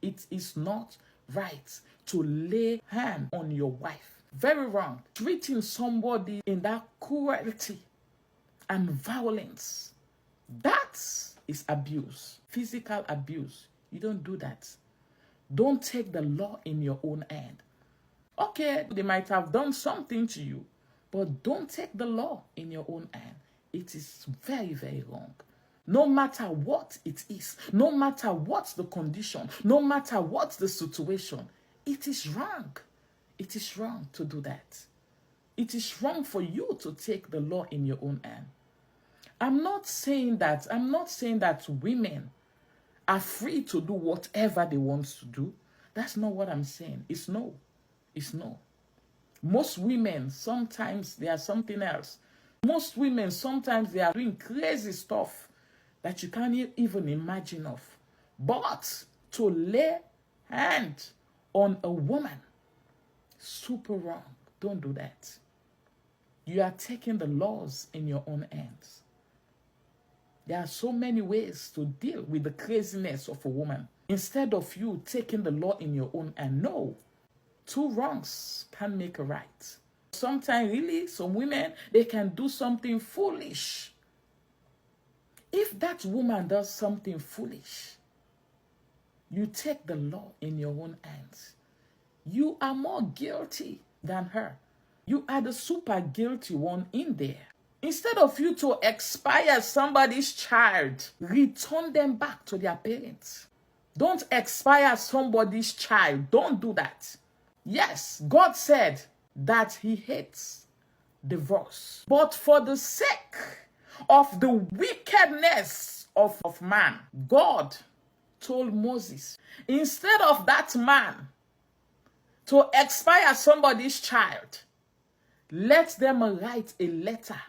It is not right to lay hand on your wife. Very wrong. Treating somebody in that cruelty and violence, that is abuse, physical abuse. You don't do that. Don't take the law in your own hand. Okay, they might have done something to you, but don't take the law in your own hand. It is very, very wrong. No matter what it is, no matter what's the condition, no matter what's the situation, it is wrong. It is wrong to do that. It is wrong for you to take the law in your own hand. I'm not saying that women are free to do whatever they want to do. That's not what I'm saying. It's no. It's no. Most women, sometimes they are something else. Most women, sometimes they are doing crazy stuff that you can't even imagine of. But to lay hand on a woman, super wrong. Don't do that. You are taking the laws in your own hands. There are so many ways to deal with the craziness of a woman. Instead of you taking the law in your own hand, no. Two wrongs can make a right. Sometimes, really, some women, they can do something foolish. If that woman does something foolish, you take the law in your own hands. You are more guilty than her. You are the super guilty one in there. Instead of you to expire somebody's child, return them back to their parents. Don't expire somebody's child. Don't do that. Yes, God said that he hates divorce. But for the sake of the wickedness of man, God told Moses, instead of that man to expire somebody's child, let them write a letter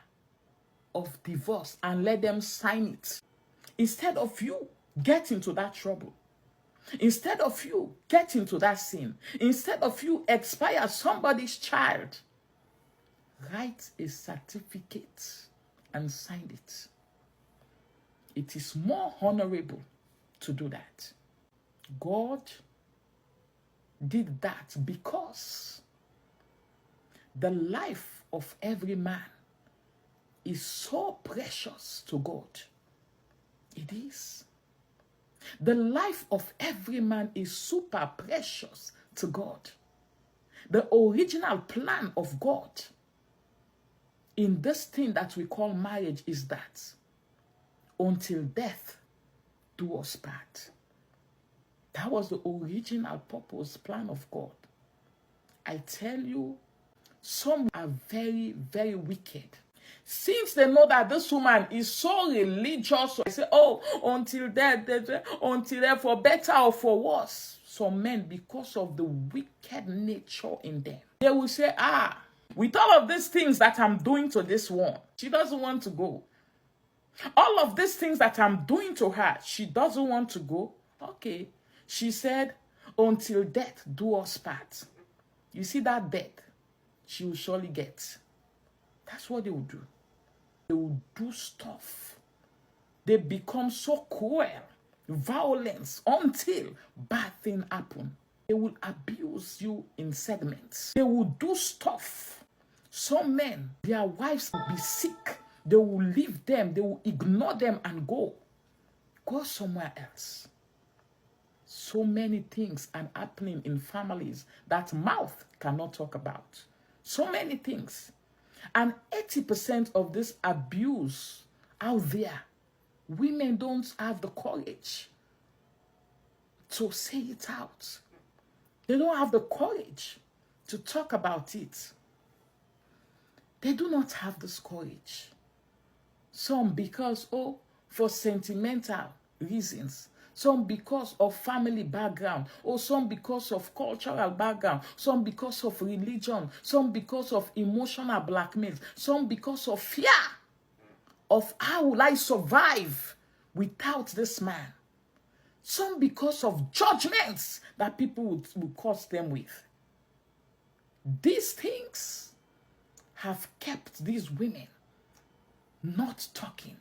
of divorce and let them sign it. Instead of you get into that trouble, instead of you get into that sin, instead of you expire somebody's child, write a certificate and sign it. It is more honorable to do that. God did that because the life of every man is so precious to God. It is. The life of every man is super precious to God. The original plan of God in this thing that we call marriage is that until death do us part. That was the original purpose, plan of God. I tell you, some are very, very wicked. Since they know that this woman is so religious, I say, oh, until death, for better or for worse. Some men, because of the wicked nature in them, they will say, with all of these things that I'm doing to this one, she doesn't want to go. All of these things that I'm doing to her, she doesn't want to go. Okay. She said, until death do us part. You see that death, she will surely get. That's what they will do. They will do stuff. They become so cruel, violence, until bad things happen. They will abuse you in segments. They will do stuff. Some men, their wives will be sick. They will leave them. They will ignore them and go somewhere else. So many things are happening in families that mouth cannot talk about. So many things. And 80% of this abuse out there, women don't have the courage to say it out. They don't have the courage to talk about it. They do not have this courage. Some because, for sentimental reasons. Some because of family background, or some because of cultural background, some because of religion, some because of emotional blackmail, some because of fear of how will I survive without this man, some because of judgments that people will cause them with. These things have kept these women not talking,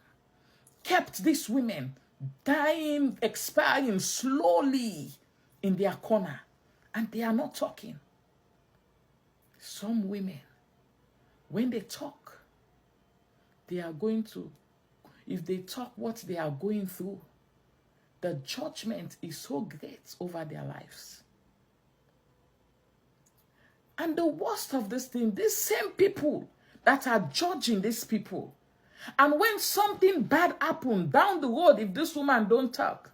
kept these women dying, expiring slowly in their corner and they are not talking. Some women, when they talk, they are going to, if they talk what they are going through, the judgment is so great over their lives. And the worst of this thing, these same people that are judging these people, and when something bad happens down the road, if this woman don't talk,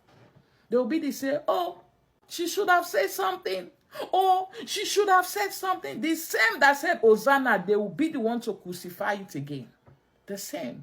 they'll be they say, oh, she should have said something. Oh, she should have said something. The same that said Hosanna, they will be the one to crucify it again. The same.